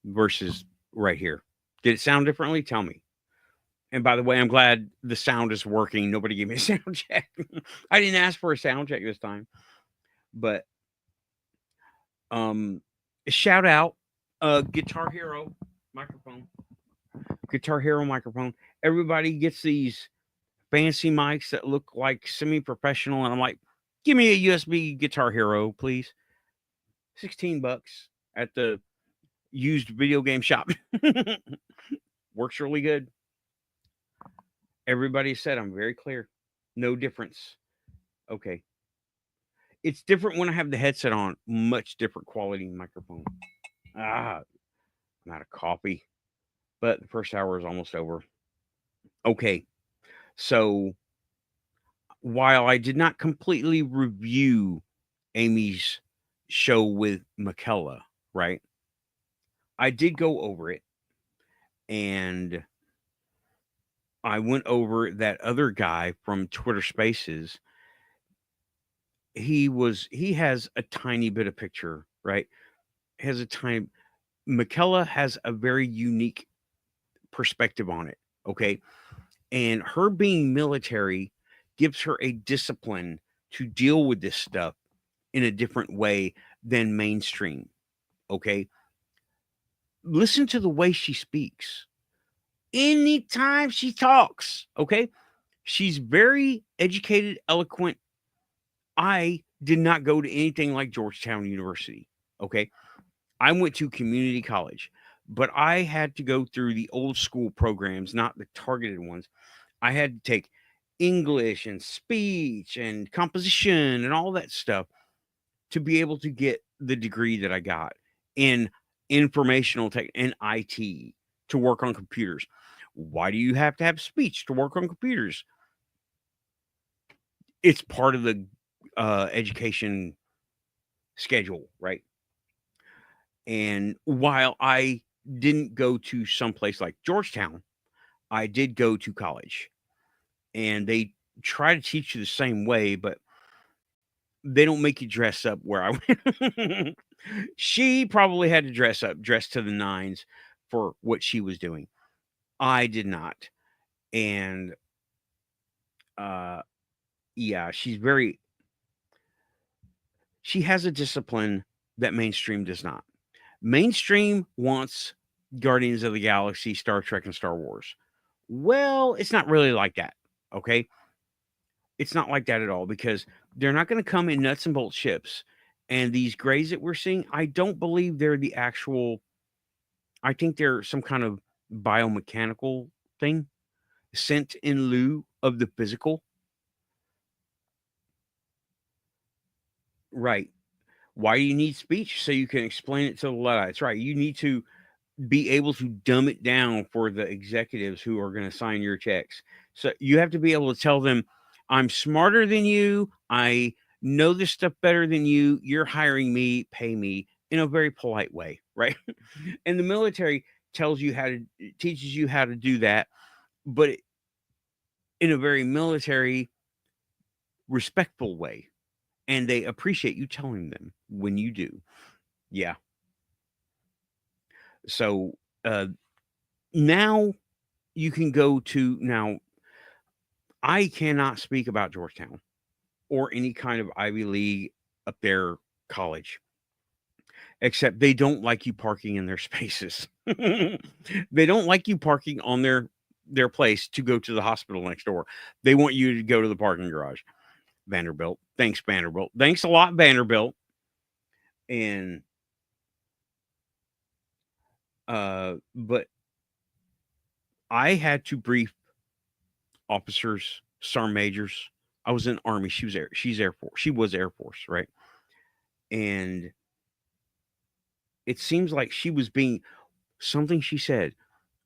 versus right here. Did it sound differently? Tell me. And by the way, I'm glad the sound is working. Nobody gave me a sound check. I didn't ask for a sound check this time. But shout out Guitar Hero microphone. Guitar Hero microphone. Everybody gets these fancy mics that look like semi-professional, and I'm like, give me a USB Guitar Hero, please. $16 at the used video game shop. Works really good. Everybody said I'm very clear. No difference. Okay. It's different when I have the headset on. Much different quality microphone. I'm out of coffee. But the first hour is almost over. Okay. So while I did not completely review Amy's show with Michaela, right? I did go over it. And I went over that other guy from Twitter Spaces. He has a tiny bit of picture, right? Michaela has a very unique perspective on it. Okay. And her being military gives her a discipline to deal with this stuff in a different way than mainstream. Okay. Listen to the way she speaks. Anytime she talks, okay? She's very educated, eloquent. I did not go to anything like Georgetown University, okay? I went to community college, but I had to go through the old school programs, not the targeted ones. I had to take English and speech and composition and all that stuff to be able to get the degree that I got in informational tech and IT to work on computers. Why do you have to have speech to work on computers? It's part of the education schedule, right? And while I didn't go to someplace like Georgetown, I did go to college, and they try to teach you the same way, but they don't make you dress up where I went. She probably had to dress to the nines for what she was doing. I did not. And uh yeah, she has a discipline that mainstream does not. Mainstream wants Guardians of the Galaxy, Star Trek, and Star Wars. Well, it's not really like that. Okay. It's not like that at all because they're not going to come in nuts and bolts ships. And these grays that we're seeing, I don't believe they're the actual, I think they're some kind of biomechanical thing sent in lieu of the physical. Right. Why do you need speech? So you can explain it to the Luddites. Right. You need to be able to dumb it down for the executives who are going to sign your checks. So you have to be able to tell them, I'm smarter than you. I know this stuff better than you. You're hiring me, pay me in a very polite way, right? And the military teaches you how to do that, but in a very military, respectful way. And they appreciate you telling them when you do. Yeah. So now you can go to now I cannot speak about Georgetown or any kind of Ivy League up there college, except they don't like you parking in their spaces. They don't like you parking on their place to go to the hospital next door. They want you to go to the parking garage. Vanderbilt. Thanks, Vanderbilt. Thanks a lot, Vanderbilt. And but I had to brief officers, sergeant majors. I was in Army. She's Air Force. She was Air Force, right? And it seems like she was being something she said,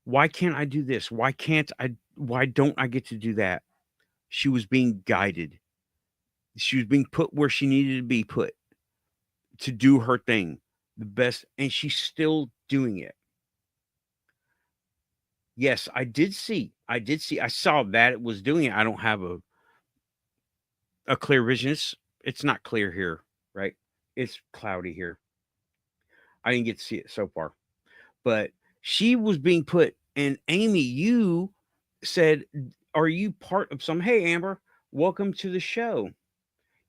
"Why can't I do this? Why don't I get to do that?" She was being guided. She was being put where she needed to be put to do her thing the best, and she's still doing it. Yes, I did see. I saw that it was doing it. I don't have a clear vision. It's not clear here, right? It's cloudy here. I didn't get to see it so far. But she was being put, and Amy, you said, "Are you part of some?" Hey, Amber, welcome to the show.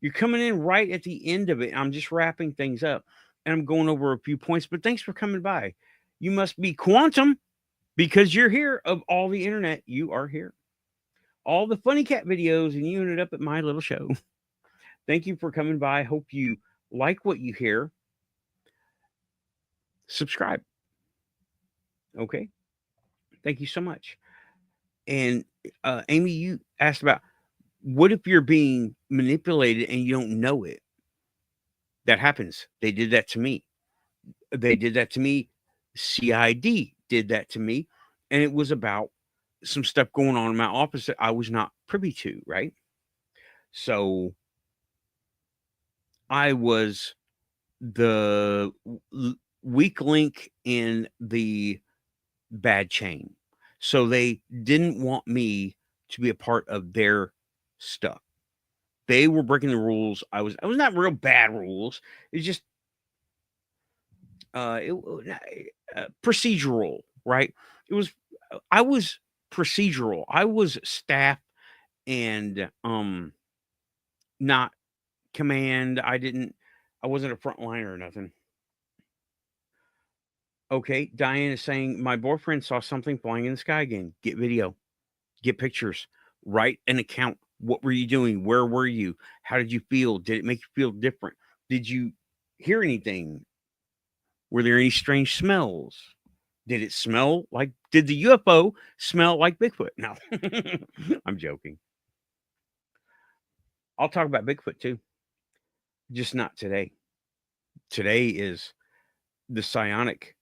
You're coming in right at the end of it. I'm just wrapping things up, and I'm going over a few points. But thanks for coming by. You must be quantum because you're here. Of all the internet, you are here. All the funny cat videos, and you ended up at my little show. Thank you for coming by. Hope you like what you hear. Subscribe. Okay. Thank you so much. And Amy, you asked about what if you're being manipulated and you don't know it? That happens. They did that to me. They did that to me. CID did that to me. And it was about some stuff going on in my office that I was not privy to, right? So I was the weak link in the bad chain. So they didn't want me to be a part of their stuff. They were breaking the rules. I was not real bad rules. It's just procedural, right? It was I was procedural. I was staff and not command. I wasn't a front liner or nothing. Okay, Diane is saying my boyfriend saw something flying in the sky again. Get video, get pictures, write an account. What were you doing? Where were you? How did you feel? Did it make you feel different? Did you hear anything? Were there any strange smells? Did the UFO smell like Bigfoot? No, I'm joking. I'll talk about Bigfoot too, just not today. Today is the psionic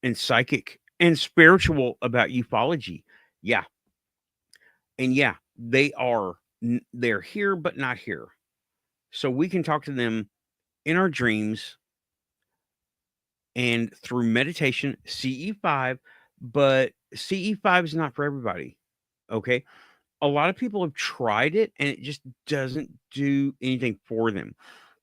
and psychic and spiritual about ufology. Yeah. And yeah, they're here, but not here. So we can talk to them in our dreams and through meditation, CE5, but CE5 is not for everybody. Okay. a lot of people have tried it, and it just doesn't do anything for them.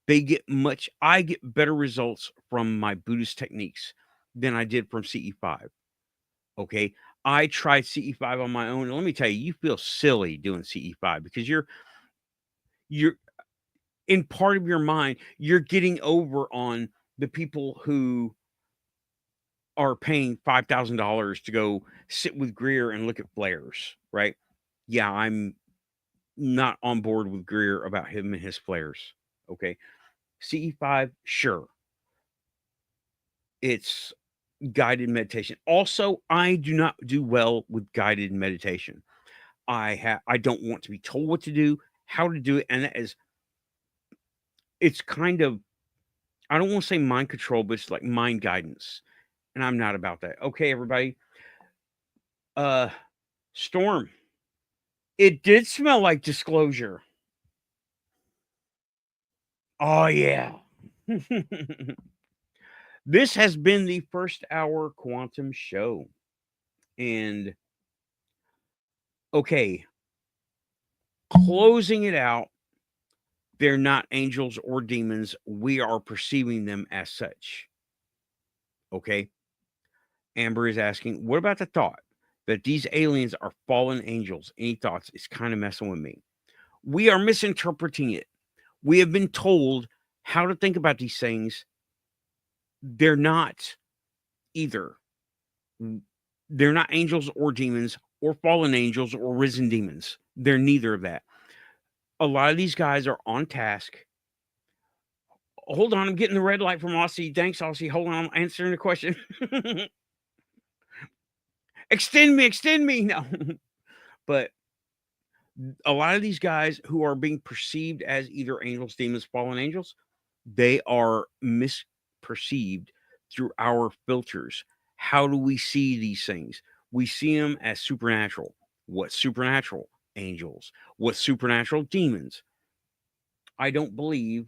I get better results from my Buddhist techniques than I did from CE5. Okay. I tried CE5 on my own. And let me tell you, you feel silly doing CE5 because you're in part of your mind, you're getting over on the people who are paying $5,000 to go sit with Greer and look at flares, right? Yeah, I'm not on board with Greer about him and his flares. Okay. CE5, sure. It's guided meditation. Also, I do not do well with guided meditation. I don't want to be told what to do, how to do it, and that is it's kind of I don't want to say mind control, but it's like mind guidance, and I'm not about that. Okay, everybody. Uh, Storm. It did smell like disclosure. Oh yeah. This has been the first hour quantum show, and okay, closing it out. They're not angels or demons. We are perceiving them as such. Okay. Amber is asking, what about the thought that these aliens are fallen angels? Any thoughts? It's kind of messing with me. We are misinterpreting it. We have been told how to think about these things. They're not either. They're not angels or demons or fallen angels or risen demons. They're neither of that. A lot of these guys are on task. Hold on, I'm getting the red light from Aussie. Thanks, Aussie. Hold on, I'm answering the question. Extend me, extend me. No. But a lot of these guys who are being perceived as either angels, demons, fallen angels, they are misperceived through our filters. How do we see these things? We see them as supernatural. What's supernatural? Angels. What's supernatural? Demons. I don't believe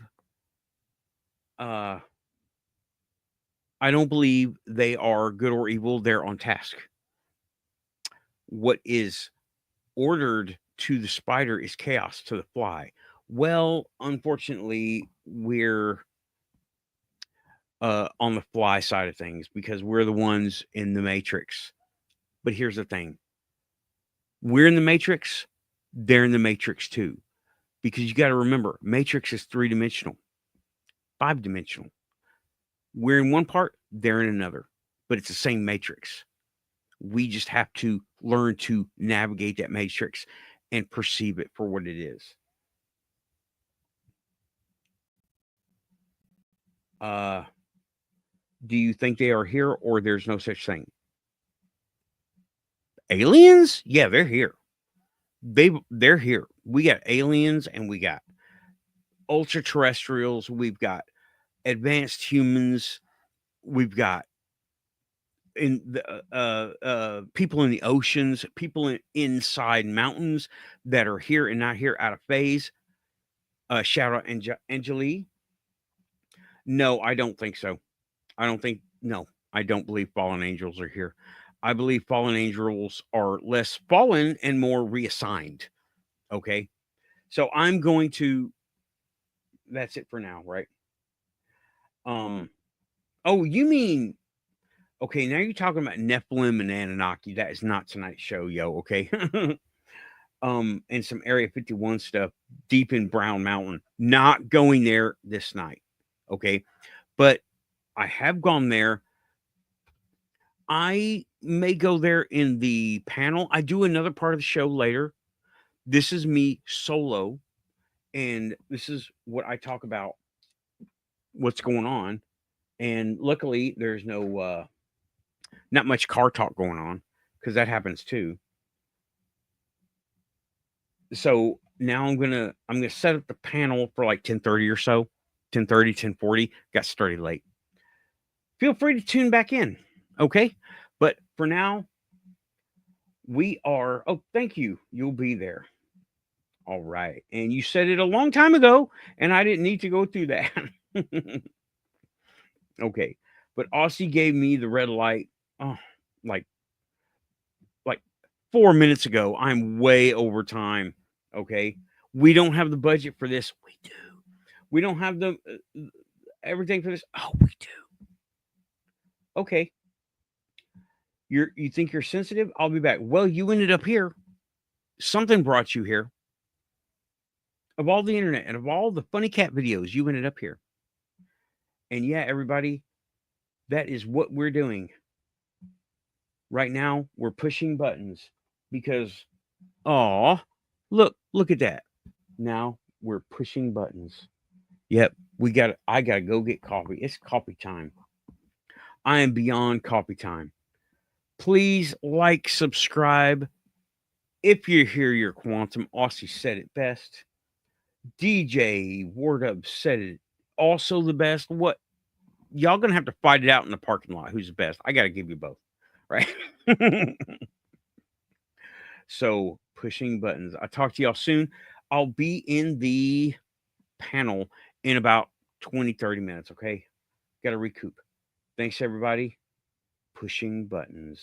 uh I don't believe they are good or evil. They're on task. What is ordered to the spider is chaos to the fly. Well, unfortunately, we're on the fly side of things because we're the ones in the matrix. But here's the thing. We're in the matrix, they're in the matrix too. Because you got to remember, matrix is 3-dimensional, 5-dimensional. We're in one part, they're in another, but it's the same matrix. We just have to learn to navigate that matrix and perceive it for what it is. Do you think they are here or there's no such thing? Aliens? Yeah, they're here. They're here. We got aliens and we got ultra terrestrials. We've got advanced humans. We've got in the people in the oceans, people inside mountains that are here and not here out of phase. Shout out Angeli. No, I don't think so. No, I don't believe fallen angels are here. I believe fallen angels are less fallen and more reassigned. Okay. So I'm going to, that's it for now, right? Oh, you mean, okay, now you're talking about Nephilim and Anunnaki. That is not tonight's show, yo, okay? And some Area 51 stuff deep in Brown Mountain. Not going there this night. Okay. But I have gone there. I may go there in the panel. I do another part of the show later. This is me solo, and this is what I talk about what's going on. And luckily, there's no not much car talk going on because that happens too. So now I'm gonna set up the panel for like 10:30 or so, 10:30, 10:40. Got started late. Feel free to tune back in, okay? But for now, we are. Oh, thank you. You'll be there. All right. And you said it a long time ago, and I didn't need to go through that. Okay. But Aussie gave me the red light. Oh, like 4 minutes ago. I'm way over time. Okay. We don't have the budget for this. We do. We don't have the everything for this. Oh, we do. Okay. You think you're sensitive? I'll be back. Well, you ended up here. Something brought you here. Of all the internet and of all the funny cat videos, you ended up here. And yeah, everybody, that is what we're doing. Right now, we're pushing buttons because, oh, look at that. Now we're pushing buttons. Yep, I gotta go get coffee. It's coffee time. I am beyond coffee time. Please like, subscribe. If you hear your quantum, Aussie said it best. DJ Wardove said it also the best. What y'all gonna have to fight it out in the parking lot? Who's the best? I gotta give you both, right? So pushing buttons. I'll talk to y'all soon. I'll be in the panel in about 20, 30 minutes. Okay. Got to recoup. Thanks, everybody. Pushing buttons.